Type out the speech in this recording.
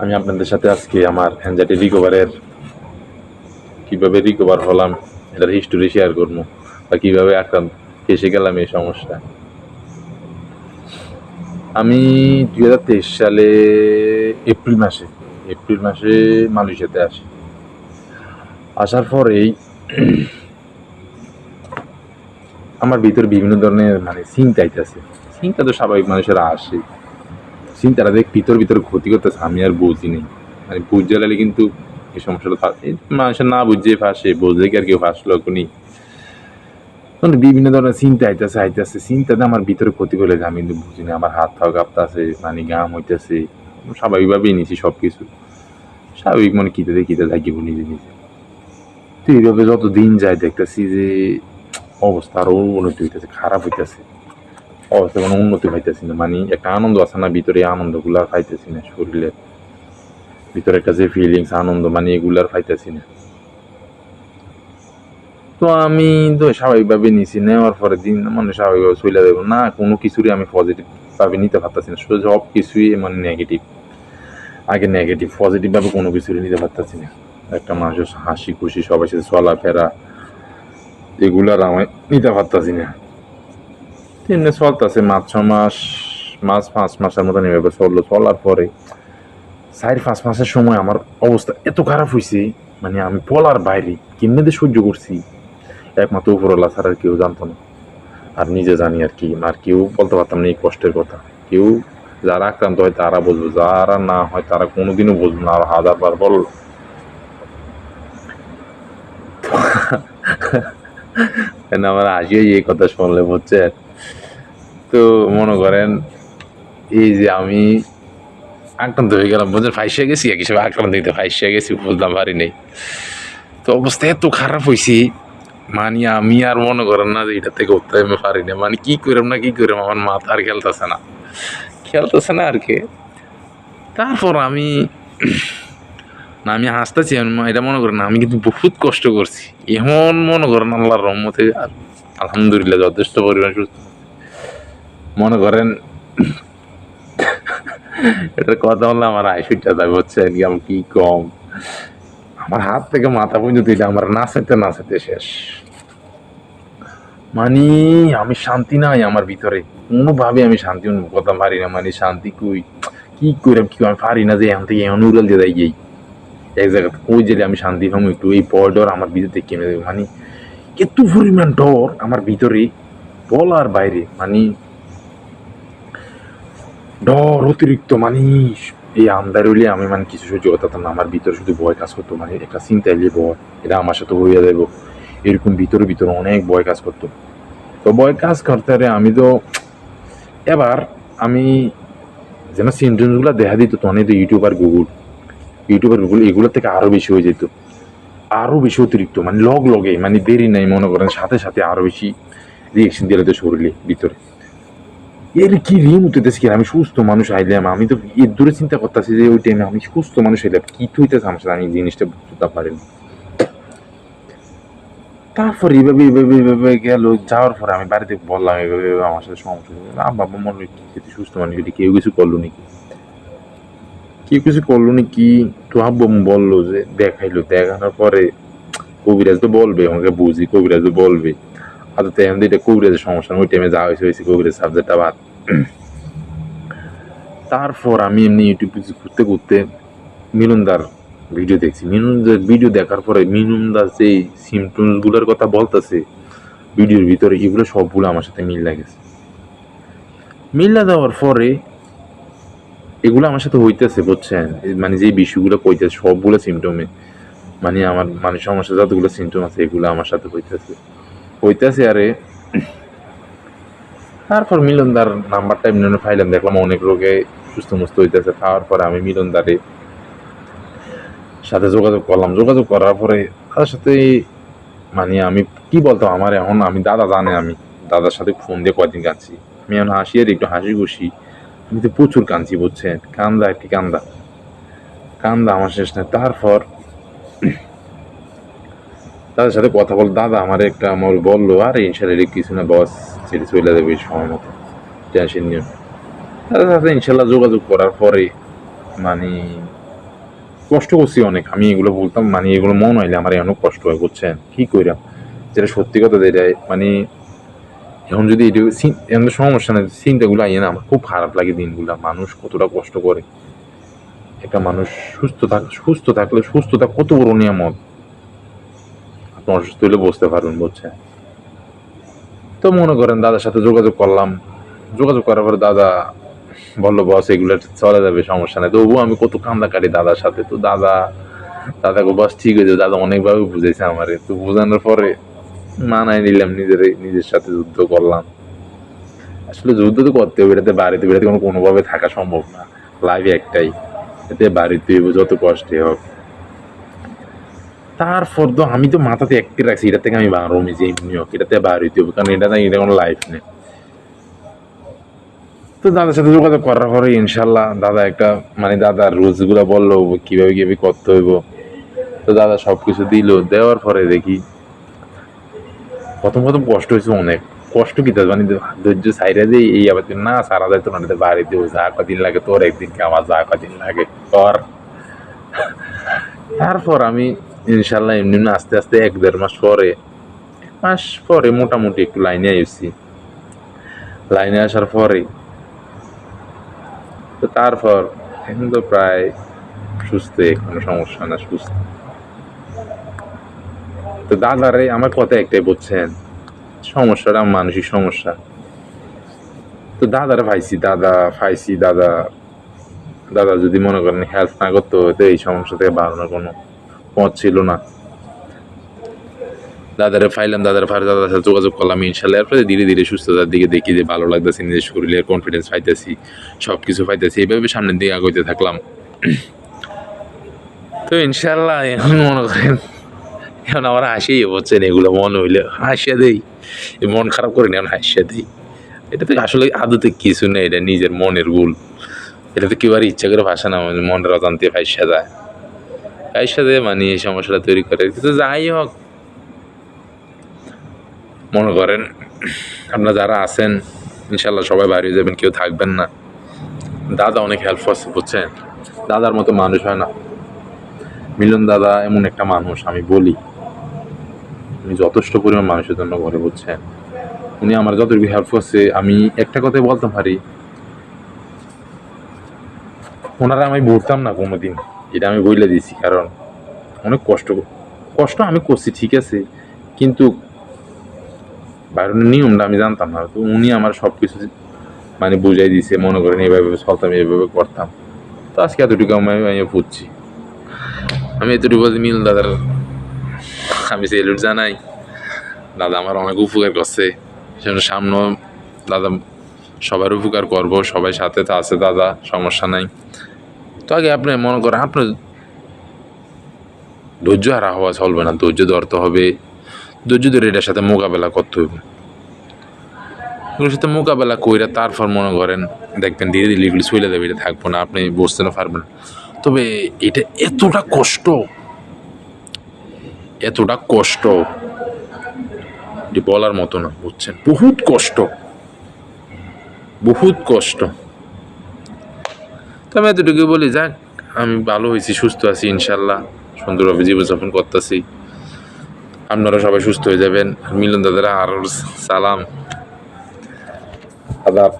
আমি আপনাদের সাথে আজকে আমার অ্যাংজাইটি রিকভারের কীভাবে রিকভার হলাম এটার হিস্টোরি শেয়ার করবো, বা কীভাবে ফেসে গেলাম এই সমস্যা। আমি 2023 সালে এপ্রিল মাসে মালয়েশিয়াতে আসি। আসার পরেই আমার ভিতরে বিভিন্ন ধরনের চিন্তা আইতেছে। চিন্তা তো স্বাভাবিক, মানুষেরা আসে, চিন্তাটা দেখ ভিতর ক্ষতি করতেছে, আমি আর বুঝি নেই। বুঝতে গেলে কিন্তু এই সমস্যাটা মানুষের না বুঝে ফাঁসে, বুঝলে কি আর কেউ ফাঁসলো এখনই। বিভিন্ন ধরনের চিন্তা আইতেছে চিন্তাতে আমার ভিতরে ক্ষতি করে যায়, আমি কিন্তু বুঝি না। আমার হাত পা কাঁপতেছে, গাম হইতেছে, স্বাভাবিকভাবেই নিছি সবকিছু স্বাভাবিক, কিতে থাকিব নিজে নিজে। তো এইভাবে যত দিন যায় দেখতেছি যে অবস্থা আরো উন্নতি হইতেছে, খারাপ হইতেছে, অবস্থা কোনো উন্নতি পাইতেছি না। একটা আনন্দ আছে না ভিতরে, আনন্দগুলো আর পাইতেছি না। শরীরের ভিতরে একটা যে ফিলিংস, আনন্দ এগুলার পাইতেছি না। তো আমি তো স্বাভাবিকভাবে নিছি, নেওয়ার পরে দিন স্বাভাবিকভাবে চলে যাবো না, কোনো কিছুরই আমি পজিটিভ ভাবে নিতে পারতেছি না। সব কিছুই নেগেটিভ। আগে নেগেটিভ, পজিটিভ ভাবে কোনো কিছুরই নিতে পারতেছি না। একটা মানুষের হাসি খুশি, সবার সাথে চলাফেরা, এগুলার আমি নিতে পারতেছি না। এমনি চলতেছে 5 মাসের মতন এভাবে চললো। চলার পরে 4-5 মাসের সময় আমার অবস্থা এত খারাপ হয়েছে, আমি বলার বাইরে। কেমনে সহ্য করছি একমাত্র উপরওয়ালা ছাড়া আর কেউ জানতো না, আর নিজে জানি আর কি। আর কেউ বলতে পারতাম না এই কষ্টের কথা। কেউ যারা আক্রান্ত হয় তারা বলবো, যারা না হয় তারা কোনোদিনও বলবো না। আর 1000বার বল আমার হাসিয়ে এই কথা শুনলে বুঝছেন। তো মনে করেন এই যে আমি আক্রান্ত হয়ে গেলাম, বুঝলেন, ফাইসে গেছি এক হিসেবে। আক্রান্ত হইতে ফাইসে গেছি, বুঝলাম পারি নেই। তো অবস্থা এত খারাপ হয়েছি, আমি আর মনে করেন না যে এটা থেকে উঠতে আমি পারি না। কি করেম আমার মাথা আর খেলতেছে না আর কি। তারপর আমি হাসতেছি, এটা মনে করেন আমি কিন্তু বহুত কষ্ট করছি। এখন মনে করেন আল্লাহর রহমতে আলহামদুলিল্লাহ যথেষ্ট পরিমাণ সুস্থ। মনে করেন এটার কথা বললে আমার আইসুটা যাবে, হচ্ছে কি কম। আমার হাত থেকে মাথা পর্যন্ত দিলে আমার নাচাতে শেষ। আমি শান্তি নাই আমার ভিতরে, কোনোভাবে আমি শান্তি অনুভব করতে পারি না। শান্তি কি করে আমি পারি না যে এখান থেকে এমন উড়াল দিয়ে যাই এক জায়গা ওই জেলে আমি শান্তি পাবো একটু। এই ডর আমার ভিতরে কেমে দেবে, এত পরিমাণ ডর আমার ভিতরে বলার বাইরে। ডর অতিরিক্ত, এই আন্দার হইলে আমি কিছু সহ্য করতাম না। আমার ভিতরে শুধু ভয় কাজ করতো, একটা চিন্তা এলে ভয়, এটা আমার সাথে হইয়া যাবো, এরকম ভিতরে অনেক ভয় কাজ করতো। তো ভয় কাজ করতে আমি তো এবার আমি যেন সিমটমস গুলা দেখা দিত, তখন তো ইউটিউব আর গুগল এগুলোর থেকে আরো বেশি হয়ে যেত, আরো বেশি অতিরিক্ত, লগে দেরি নাই, মনে করেন সাথে সাথে আরো বেশি রিয়েকশন দিলে তো শরীরে ভিতরে। এর কি রিম উঠতেছে কি, আমি সুস্থ মানুষ আইলাম, আমি তো এর দূরে চিন্তা করতেছি যে ওই টাইমে আমি সুস্থ মানুষ আইলাম, কি হইতেছে আমার সাথে, আমি জিনিসটা বুঝতে পারিনি। তারপর এইভাবে গেল। যাওয়ার পরে আমি বাড়িতে বললাম এইভাবে আমার সাথে সমস্যা। বাবা মনে কি সুস্থ মানুষ, কেউ কিছু করলো নাকি তো আব্বু বললো যে দেখানোর পরে কবিরাজ তো বলবে, আমাকে বুঝি কবিরাজ তো বলবে। আর তো এখন এটা কবিরাজের সমস্যা, ওই টাইমে যা হয়েছে কবিরাজ সাবজেক্টটা বাদ। তারপর আমি এমনি ইউটিউব ঘুরতে মিলনদার ভিডিও দেখছি। মিলনদার ভিডিও দেখার পরে মিলনদার যে সিমটমস গুলোর কথা বলতেছে ভিডিওর ভিতরে, এগুলো সবগুলো আমার সাথে মিল্লা গেছে। মিল্লা দেওয়ার পরে এগুলো আমার সাথে হইতেছে, বুঝছেন, যে বিষয়গুলো কইতেছে সবগুলো সিমটমে, আমার সমস্যা যতগুলো সিমটম আছে এগুলো আমার সাথে হইতেছে। আরে তারপর মিলনদার নাম্বারটা এমনি ফাইলাম, দেখলাম অনেক রোগে সুস্থ মুস্থ হইতেছে। খাওয়ার পরে আমি মিলনদারে সাথে যোগাযোগ করলাম। যোগাযোগ করার পরে তার সাথে আমি কি বলতাম, আমার এখন আমি দাদা জানে, আমি দাদার সাথে ফোন দিয়ে কয়েকদিন কাঁদছি। আমি এখন হাসি আর একটু হাসি খুশি, আমি তো প্রচুর কাঁদছি, বুঝছেন, কান্দা আর কি কান্দা আমার শেষ নেই। তারপর তাদের সাথে কথা বল, দাদা আমার বললো, আরে ইনশাল্লাহ কিছু না বস, ছেড়ে চলে যাবে সময় মতো, টেনশন নিও। তাদের সাথে ইনশাল্লাহ যোগাযোগ করার পরে কষ্ট করছি অনেক, আমি এগুলো বলতাম মানে এগুলো মন হইলে আমার অনেক কষ্ট হয়, বুঝছেন কি কইরা, যেটা সত্যি কথা যেটা মানে এখন যদি এটা এখন তো সমস্যা নেই, চিন্তাগুলো আইয়ে না আমার খুব খারাপ লাগে দিনগুলা, মানুষ কতটা কষ্ট করে। একটা মানুষ সুস্থ থাকলে সুস্থতা কত বড় নিয়ামত, আপনি অসুস্থ হলে বুঝতে পারবেন, বুঝছেন। তো মনে করেন দাদার সাথে যোগাযোগ করলাম, যোগাযোগ করার পরে দাদা বললো বস এগুলো চলে যাবে, সমস্যা নেই। তবুও আমি কত কান্দা কাটি দাদার সাথে, তো দাদাকে বস ঠিক হয়েছে, দাদা অনেকভাবে বুঝেছে আমারে, তো বোঝানোর পরে মানায় নিলাম, নিজের সাথে যুদ্ধ করলাম। আসলে যুদ্ধ তো করতে হবে, এটাতে বাড়িতে কোনোভাবে থাকা সম্ভব না, লাইফ একটাই, এতে বাড়িতে যত কষ্টে হোক। তারপর তো আমি তো মাথাতে একটি রাখছি, এটা থেকে আমি বারোমি যে এমনি হোক এটাতে বাড়িতে হবে, কারণ এটা কোনো লাইফ নেই। তো দাদার সাথে যোগাযোগ করার পরে ইনশাল্লাহ দাদা একটা মানে দাদার রুলস গুলা বললো কিভাবে কিভাবে করতে হইব, তো দাদা সবকিছু দিল, দেওয়ার পরে দেখি প্রথম কষ্ট হয়েছে অনেক, কষ্ট কি মানে ধৈর্য সাইরা দিয়ে এই আবার না সারা যায় তো না, বাড়িতে যা কদিন লাগে তোর একদিনকে আমার যা কদিন লাগে কর। তারপর আমি ইনশাল্লাহ এমনি আস্তে আস্তে 1-1.5 মাস পরে মোটামুটি একটু লাইনে আসছি, লাইনে আসার পরে তো তারপর এখন তো প্রায় সুস্থ, কোনো সমস্যা না, সুস্থ। তো দাদারে আমার কথা একটাই, বুঝছেন সমস্যাটা মানসিক সমস্যা। তো দাদারে দাদা যদি মনে করেন হেল্প না করতো তো এই সমস্যা থেকে বাড়ানোর কোনো পথ ছিল না। দাদার সাথে যোগাযোগ করলাম ইনশাল্লাহ, এরপরে ধীরে ধীরে সুস্থতার দিকে দেখি যে ভালো লাগতেছে, নিজের শরীরের কনফিডেন্স পাইতেছি, সব কিছু পাইতেছি, এইভাবে সামনের দিকে আগাইতে থাকলাম। তো ইনশাল্লাহ এখন মনে করেন এখন আমার হাসি হচ্ছেন, এগুলো মন হইলে হাসিয়া দেই, মন খারাপ করে এখন হাসিয়া দেই। এটা তো আসলে আদতে কিছু নেই, এটা নিজের মনের ভুল, এটা তো কেউ আর ইচ্ছা করে ভাষা না, মনের অজান্তে ফাইসা যায় মানে এই সমস্যাটা তৈরি করে। কিন্তু যাই হোক, মনে করেন আপনারা যারা আছেন ইনশাল্লাহ সবাই বাইরে যাবেন, কেউ থাকবেন না। দাদা অনেক হেল্প করছে, বুঝছেন দাদার মতো মানুষ হয় না। মিলন দাদা এমন একটা মানুষ, আমি বলি আমি যথেষ্ট পরিমাণ মানুষের জন্য ঘরে, বুঝছেন উনি আমার যতটুকু হেল্প করছে আমি একটা কথাই বলতে পারি, ওনারা আমি বলতাম না কোনোদিন, এটা আমি বলে দিয়েছি, কারণ অনেক কষ্ট আমি করছি ঠিক আছে, কিন্তু বাইরের নিয়মটা আমি জানতাম না, তো উনি আমার সব কিছু মানে বুঝাই দিছে, মনে করেন এইভাবে চলতাম, এইভাবে করতাম। তো আজকে এতটুকু আমি বুঝছি, আমি এতটুকু বলতে মিল দাদার আমি সেলুট জানাই। দাদা আমার অনেক উপকার করছে, সামনে দাদা সবার উপকার করবো, সবাই সাথে তো আছে দাদা, সমস্যা নাই। তো আগে আপনি মনে করেন আপনার ধৈর্য হারা হওয়া চলবে না, ধৈর্য ধরতে হবে, ধৈর্য ধরে এটার সাথে মোকাবেলা করতে হবে, এগুলোর সাথে মোকাবেলা কইরা তারপর মনে করেন দেখবেন ধীরে ধীরে এগুলি চলে যাবে, এটা থাকবো না, আপনি বুঝতে না পারবেন। তবে এটা এতটা কষ্ট যে বলার মতো না, বুঝছেন বহুত কষ্ট। তো আমি এতটুকু বলি, যাক আমি ভালো হয়েছি, সুস্থ আছি ইনশাল্লাহ, সুন্দরভাবে জীবনযাপন করতেছি। আপনারা সবাই সুস্থ হয়ে যাবেন। মিলন দাদারা আর সালাম, আদাব।